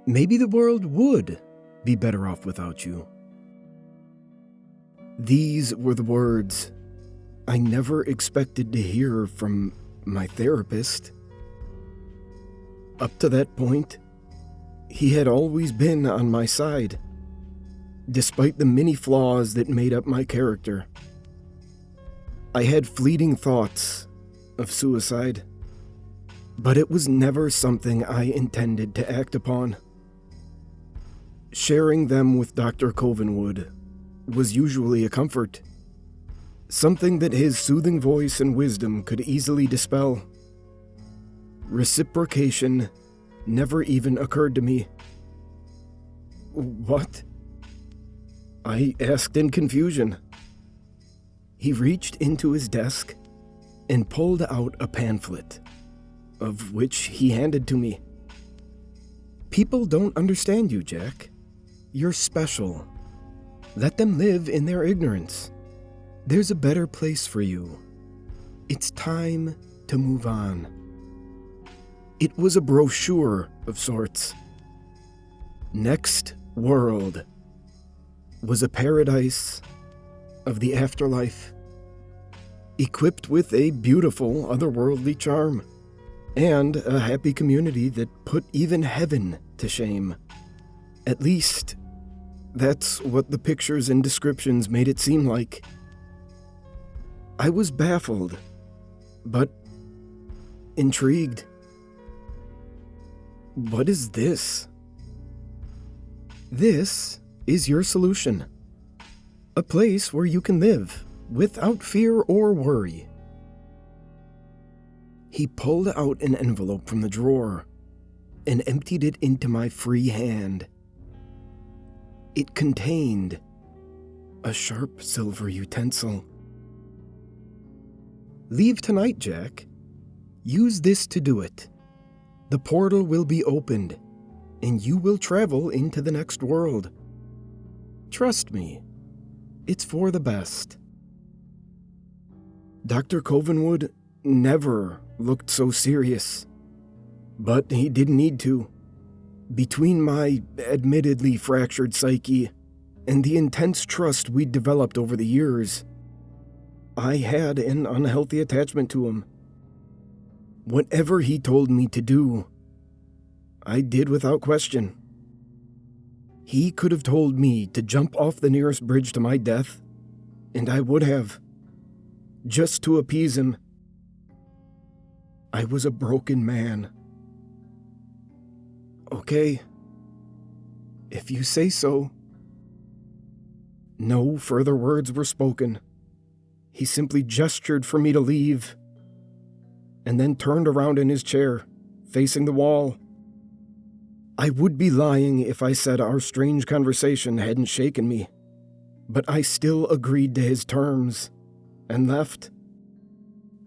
maybe the world would be better off without you. These were the words I never expected to hear from my therapist. Up to that point, he had always been on my side, despite the many flaws that made up my character. I had fleeting thoughts of suicide, but it was never something I intended to act upon. Sharing them with Dr. Covenwood was usually a comfort, something that his soothing voice and wisdom could easily dispel. Reciprocation never even occurred to me. What? I asked in confusion. He reached into his desk and pulled out a pamphlet, of which he handed to me. People don't understand you, Jack. You're special. Let them live in their ignorance. There's a better place for you. It's time to move on. It was a brochure of sorts. Next World was a paradise of the afterlife, equipped with a beautiful otherworldly charm, and a happy community that put even heaven to shame. At least, that's what the pictures and descriptions made it seem like. I was baffled, but intrigued. What is this? This is your solution. A place where you can live without fear or worry. He pulled out an envelope from the drawer and emptied it into my free hand. It contained a sharp silver utensil. Leave tonight, Jack. Use this to do it. The portal will be opened, and you will travel into the next world. Trust me, it's for the best. Dr. Covenwood never looked so serious, but he didn't need to. Between my admittedly fractured psyche and the intense trust we'd developed over the years, I had an unhealthy attachment to him. Whatever he told me to do, I did without question. He could have told me to jump off the nearest bridge to my death, and I would have, just to appease him. I was a broken man. Okay, if you say so. No further words were spoken. He simply gestured for me to leave, and then turned around in his chair, facing the wall. I would be lying if I said our strange conversation hadn't shaken me, but I still agreed to his terms, and left,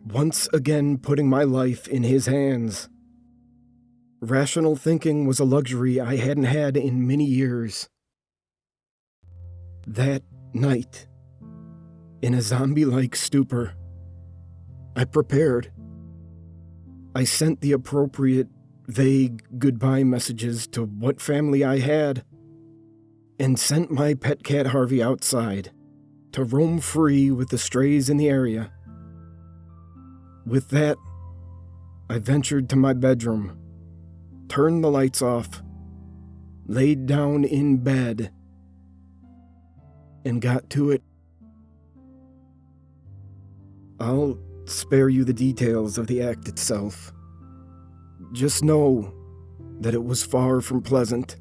once again putting my life in his hands. Rational thinking was a luxury I hadn't had in many years. That night, in a zombie-like stupor, I prepared. I sent the appropriate, vague goodbye messages to what family I had, and sent my pet cat Harvey outside to roam free with the strays in the area. With that, I ventured to my bedroom, turned the lights off, laid down in bed, and got to it. I'll spare you the details of the act itself. Just know that it was far from pleasant.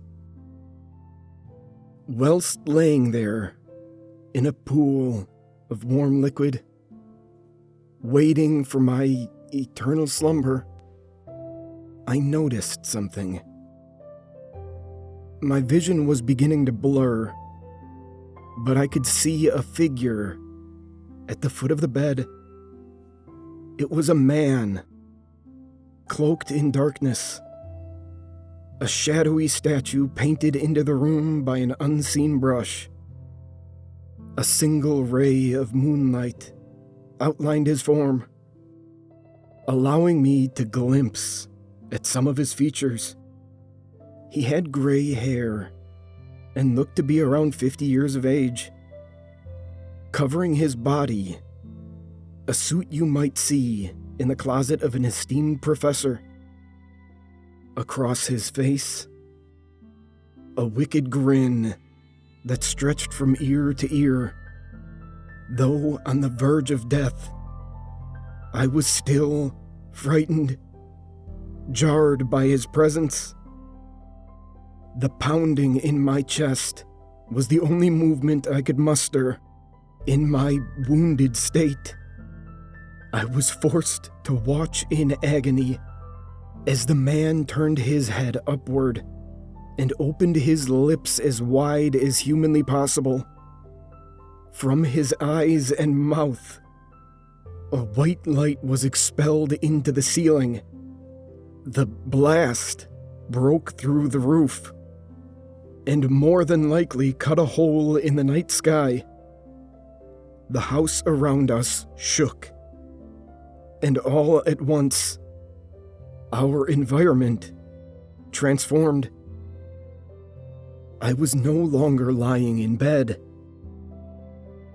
Whilst laying there, in a pool of warm liquid, waiting for my eternal slumber, I noticed something. My vision was beginning to blur, but I could see a figure at the foot of the bed. It was a man, cloaked in darkness, a shadowy statue painted into the room by an unseen brush. A single ray of moonlight outlined his form, allowing me to glimpse at some of his features. He had gray hair and looked to be around 50 years of age. Covering his body, a suit you might see in the closet of an esteemed professor. Across his face, a wicked grin that stretched from ear to ear. Though on the verge of death, I was still frightened, jarred by his presence. The pounding in my chest was the only movement I could muster in my wounded state. I was forced to watch in agony as the man turned his head upward and opened his lips as wide as humanly possible. From his eyes and mouth, a white light was expelled into the ceiling. The blast broke through the roof and more than likely cut a hole in the night sky. The house around us shook, and all at once, our environment transformed. I was no longer lying in bed.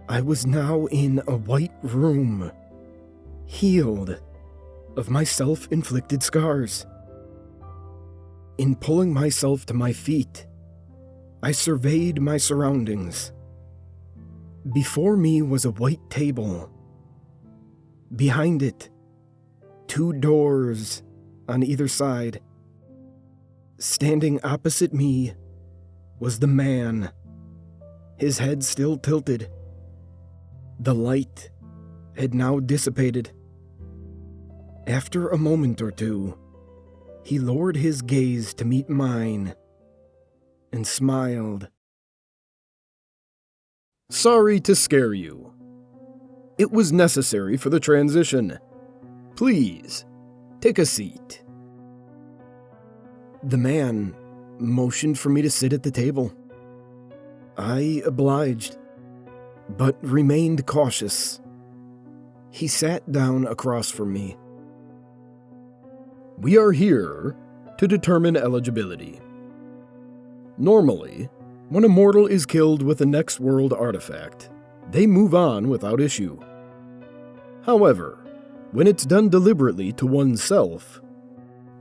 I was now in a white room, healed of my self-inflicted scars. In pulling myself to my feet, I surveyed my surroundings. Before me was a white table. Behind it, 2 doors on either side. Standing opposite me was the man, his head still tilted. The light had now dissipated. After a moment or two, he lowered his gaze to meet mine and smiled. Sorry to scare you. It was necessary for the transition. Please, take a seat. The man motioned for me to sit at the table. I obliged, but remained cautious. He sat down across from me. We are here to determine eligibility. Normally, when a mortal is killed with a next world artifact, they move on without issue. However, when it's done deliberately to oneself,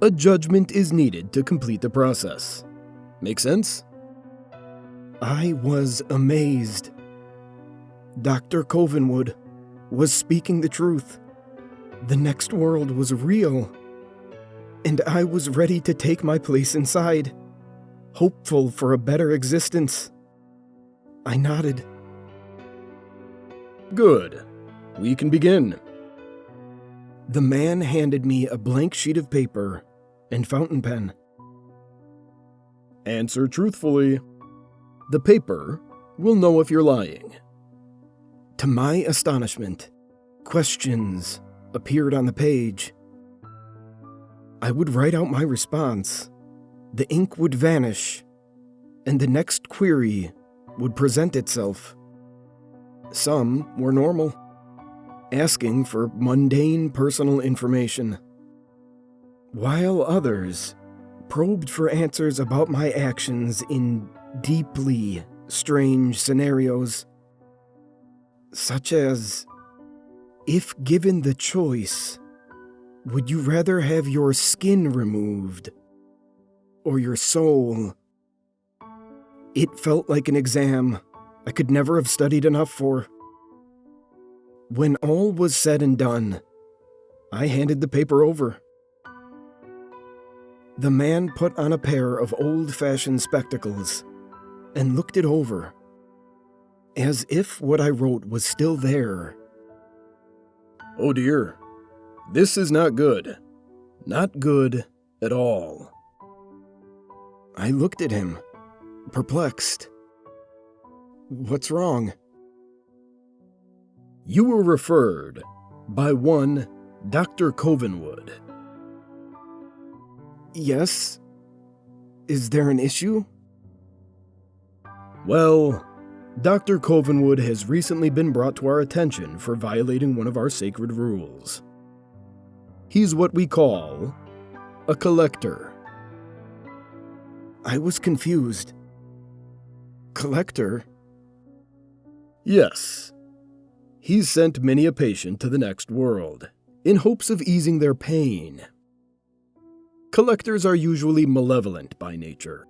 a judgment is needed to complete the process. Make sense? I was amazed. Dr. Covenwood was speaking the truth. The next world was real, and I was ready to take my place inside, hopeful for a better existence. I nodded. Good. We can begin. The man handed me a blank sheet of paper and fountain pen. Answer truthfully. The paper will know if you're lying. To my astonishment, questions appeared on the page. I would write out my response. The ink would vanish, and the next query would present itself. Some were normal, asking for mundane personal information, while others probed for answers about my actions in deeply strange scenarios, such as, if given the choice, would you rather have your skin removed or your soul? It felt like an exam I could never have studied enough for. When all was said and done, I handed the paper over. The man put on a pair of old-fashioned spectacles and looked it over, as if what I wrote was still there. Oh dear, this is not good. Not good at all. I looked at him, perplexed. What's wrong? You were referred by one Dr. Covenwood. Yes? Is there an issue? Well, Dr. Covenwood has recently been brought to our attention for violating one of our sacred rules. He's what we call a collector. I was confused. Collector? Yes. He's sent many a patient to the next world, in hopes of easing their pain. Collectors are usually malevolent by nature,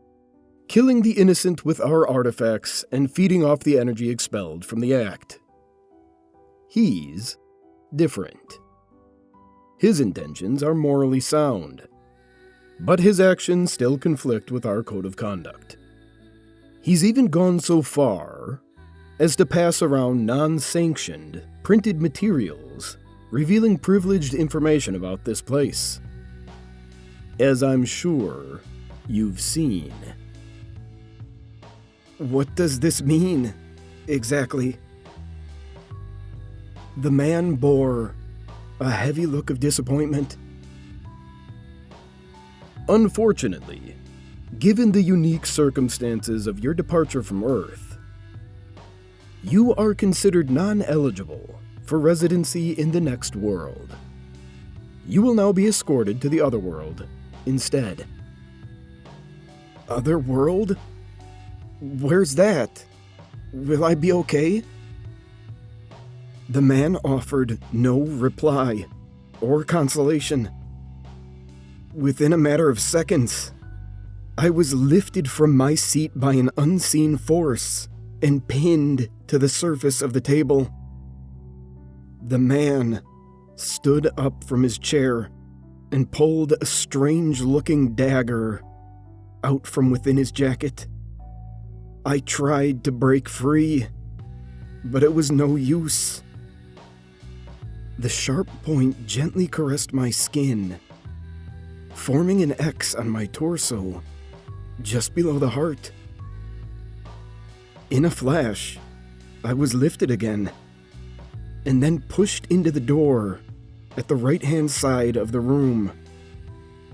killing the innocent with our artifacts and feeding off the energy expelled from the act. He's different. His intentions are morally sound, but his actions still conflict with our code of conduct. He's even gone so far as to pass around non-sanctioned, printed materials revealing privileged information about this place, as I'm sure you've seen. What does this mean, exactly? The man bore a heavy look of disappointment. Unfortunately, given the unique circumstances of your departure from Earth, you are considered non-eligible for residency in the next world. You will now be escorted to the other world instead. Other world? Where's that? Will I be okay? The man offered no reply or consolation. Within a matter of seconds, I was lifted from my seat by an unseen force and pinned to the surface of the table. The man stood up from his chair and pulled a strange-looking dagger out from within his jacket. I tried to break free, but it was no use. The sharp point gently caressed my skin, forming an X on my torso, just below the heart. In a flash, I was lifted again, and then pushed into the door at the right-hand side of the room.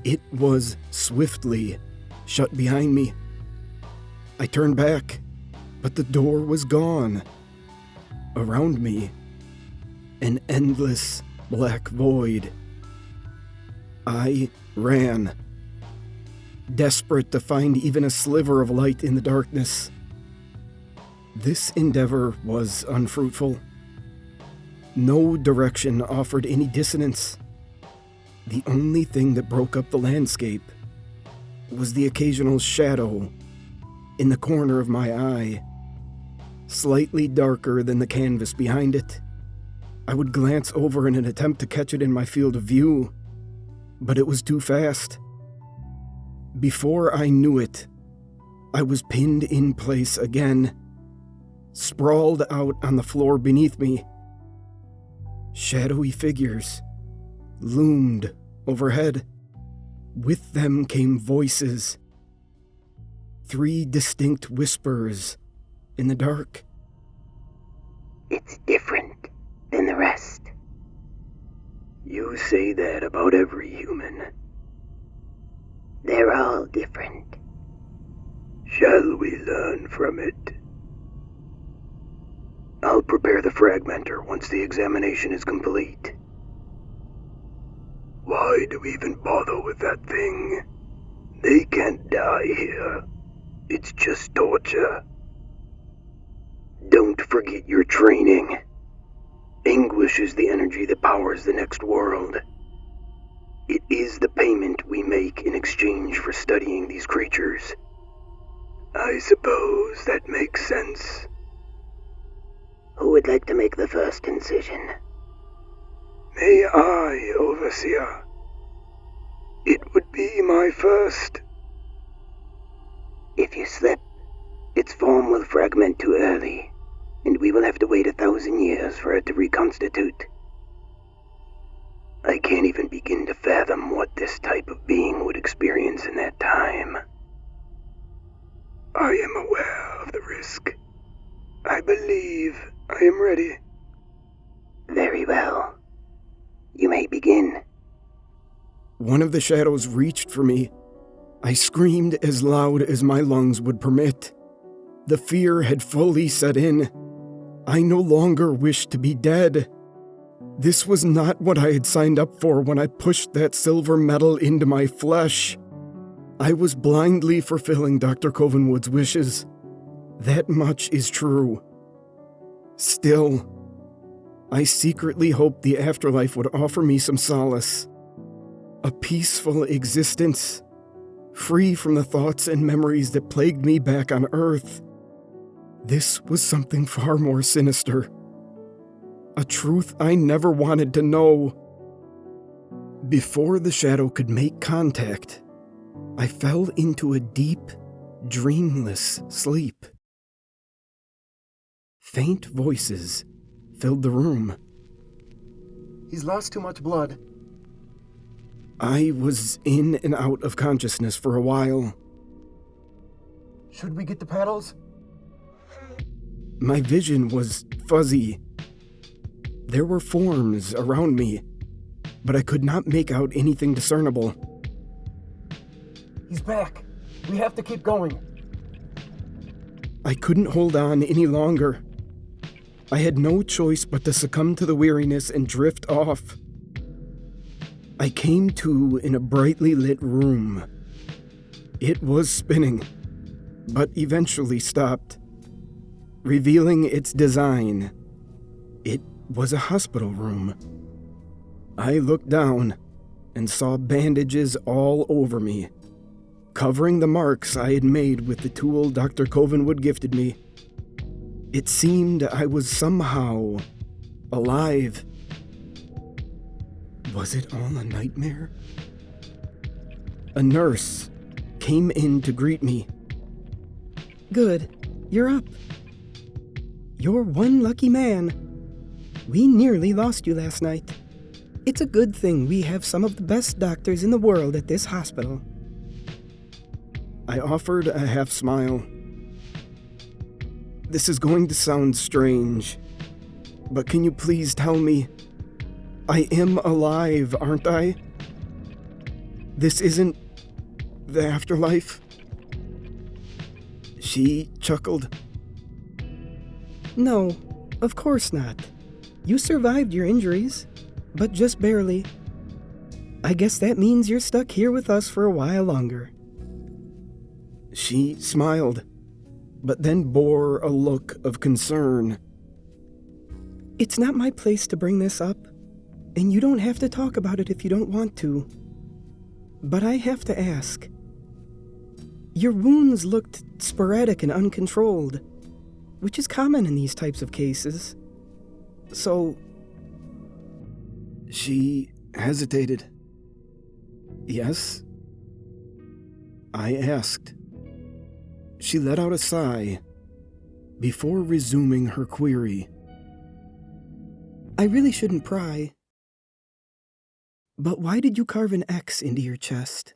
It was swiftly shut behind me. I turned back, but the door was gone. Around me, an endless black void. I ran, desperate to find even a sliver of light in the darkness. This endeavor was unfruitful. No direction offered any dissonance. The only thing that broke up the landscape was the occasional shadow in the corner of my eye, slightly darker than the canvas behind it. I would glance over in an attempt to catch it in my field of view, but it was too fast. Before I knew it, I was pinned in place again, sprawled out on the floor beneath me. Shadowy figures loomed overhead. With them came voices. 3 distinct whispers in the dark. It's different than the rest. You say that about every human. They're all different. Shall we learn from it? I'll prepare the fragmenter once the examination is complete. Why do we even bother with that thing? They can't die here. It's just torture. Don't forget your training. Anguish is the energy that powers the next world. It is the payment we make in exchange for studying these creatures. I suppose that makes sense. Who would like to make the first incision? May I, Overseer? It would be my first. If you slip, its form will fragment too early, and we will have to wait 1,000 years for it to reconstitute. I can't even begin to fathom what this type of being would experience in that time. I am aware of the risk. I believe I am ready. Very well. You may begin. One of the shadows reached for me. I screamed as loud as my lungs would permit. The fear had fully set in. I no longer wished to be dead. This was not what I had signed up for when I pushed that silver metal into my flesh. I was blindly fulfilling Dr. Covenwood's wishes. That much is true. Still, I secretly hoped the afterlife would offer me some solace. A peaceful existence, free from the thoughts and memories that plagued me back on Earth. This was something far more sinister. A truth I never wanted to know. Before the shadow could make contact, I fell into a deep, dreamless sleep. Faint voices filled the room. He's lost too much blood. I was in and out of consciousness for a while. Should we get the paddles? My vision was fuzzy. There were forms around me, but I could not make out anything discernible. He's back. We have to keep going. I couldn't hold on any longer. I had no choice but to succumb to the weariness and drift off. I came to in a brightly lit room. It was spinning, but eventually stopped, revealing its design. It was a hospital room. I looked down and saw bandages all over me, covering the marks I had made with the tool Dr. Covenwood gifted me. It seemed I was somehow alive. Was it all a nightmare? A nurse came in to greet me. Good, you're up. You're one lucky man. We nearly lost you last night. It's a good thing we have some of the best doctors in the world at this hospital. I offered a half smile. This is going to sound strange, but can you please tell me, I am alive, aren't I? This isn't the afterlife? She chuckled. No, of course not. You survived your injuries, but just barely. I guess that means you're stuck here with us for a while longer. She smiled, but then bore a look of concern. It's not my place to bring this up, and you don't have to talk about it if you don't want to. But I have to ask. Your wounds looked sporadic and uncontrolled, which is common in these types of cases. So... She hesitated. Yes? I asked. She let out a sigh before resuming her query. I really shouldn't pry, but why did you carve an X into your chest?